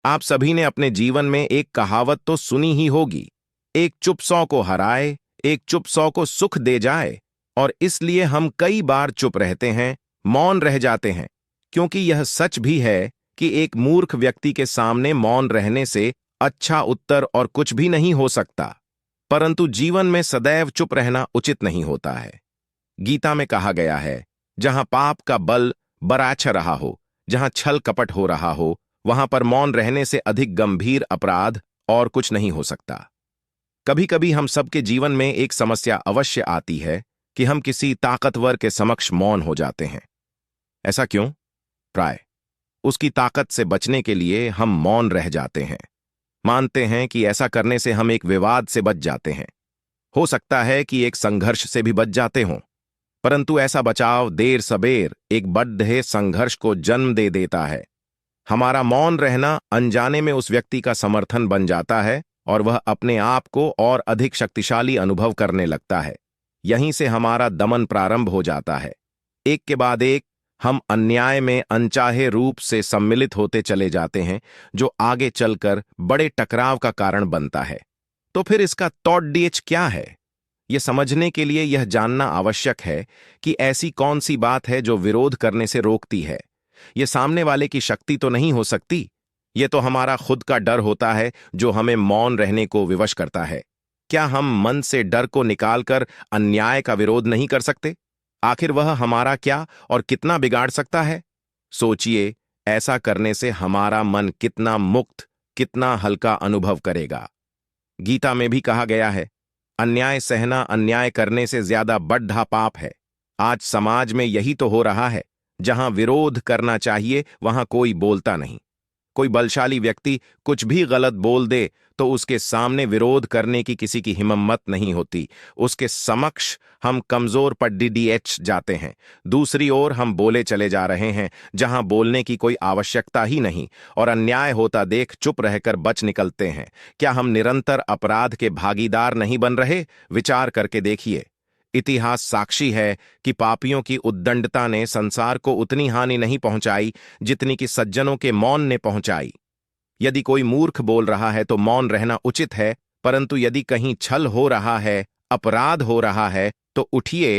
आप सभी ने अपने जीवन में एक कहावत तो सुनी ही होगी, एक चुप सौ को हराए, एक चुप सौ को सुख दे जाए। और इसलिए हम कई बार चुप रहते हैं, मौन रह जाते हैं, क्योंकि यह सच भी है कि एक मूर्ख व्यक्ति के सामने मौन रहने से अच्छा उत्तर और कुछ भी नहीं हो सकता। परंतु जीवन में सदैव चुप रहना उचित नहीं होता है। गीता में कहा गया है, जहां पाप का बल बराछ रहा हो, जहां छल कपट हो रहा हो, वहां पर मौन रहने से अधिक गंभीर अपराध और कुछ नहीं हो सकता। कभी कभी हम सबके जीवन में एक समस्या अवश्य आती है कि हम किसी ताकतवर के समक्ष मौन हो जाते हैं। ऐसा क्यों? प्राय उसकी ताकत से बचने के लिए हम मौन रह जाते हैं। मानते हैं कि ऐसा करने से हम एक विवाद से बच जाते हैं, हो सकता है कि एक संघर्ष से भी बच जाते हों। परंतु ऐसा बचाव देर सबेर एक बड़े संघर्ष को जन्म दे देता है। हमारा मौन रहना अनजाने में उस व्यक्ति का समर्थन बन जाता है और वह अपने आप को और अधिक शक्तिशाली अनुभव करने लगता है। यहीं से हमारा दमन प्रारंभ हो जाता है। एक के बाद एक हम अन्याय में अनचाहे रूप से सम्मिलित होते चले जाते हैं, जो आगे चलकर बड़े टकराव का कारण बनता है। तो फिर इसका तौड़ क्या है? यह समझने के लिए यह जानना आवश्यक है कि ऐसी कौन सी बात है जो विरोध करने से रोकती है। यह सामने वाले की शक्ति तो नहीं हो सकती, यह तो हमारा खुद का डर होता है जो हमें मौन रहने को विवश करता है। क्या हम मन से डर को निकालकर अन्याय का विरोध नहीं कर सकते? आखिर वह हमारा क्या और कितना बिगाड़ सकता है? सोचिए, ऐसा करने से हमारा मन कितना मुक्त, कितना हल्का अनुभव करेगा। गीता में भी कहा गया है, अन्याय सहना अन्याय करने से ज्यादा बड़ा पाप है। आज समाज में यही तो हो रहा है। जहां विरोध करना चाहिए वहां कोई बोलता नहीं। कोई बलशाली व्यक्ति कुछ भी गलत बोल दे तो उसके सामने विरोध करने की किसी की हिम्मत नहीं होती। उसके समक्ष हम कमजोर पड्डीडीएच जाते हैं। दूसरी ओर हम बोले चले जा रहे हैं जहां बोलने की कोई आवश्यकता ही नहीं, और अन्याय होता देख चुप रहकर बच निकलते हैं। क्या हम निरंतर अपराध के भागीदार नहीं बन रहे? विचार करके देखिए। इतिहास साक्षी है कि पापियों की उद्दंडता ने संसार को उतनी हानि नहीं पहुंचाई जितनी कि सज्जनों के मौन ने पहुंचाई। यदि कोई मूर्ख बोल रहा है तो मौन रहना उचित है, परंतु यदि कहीं छल हो रहा है, अपराध हो रहा है, तो उठिए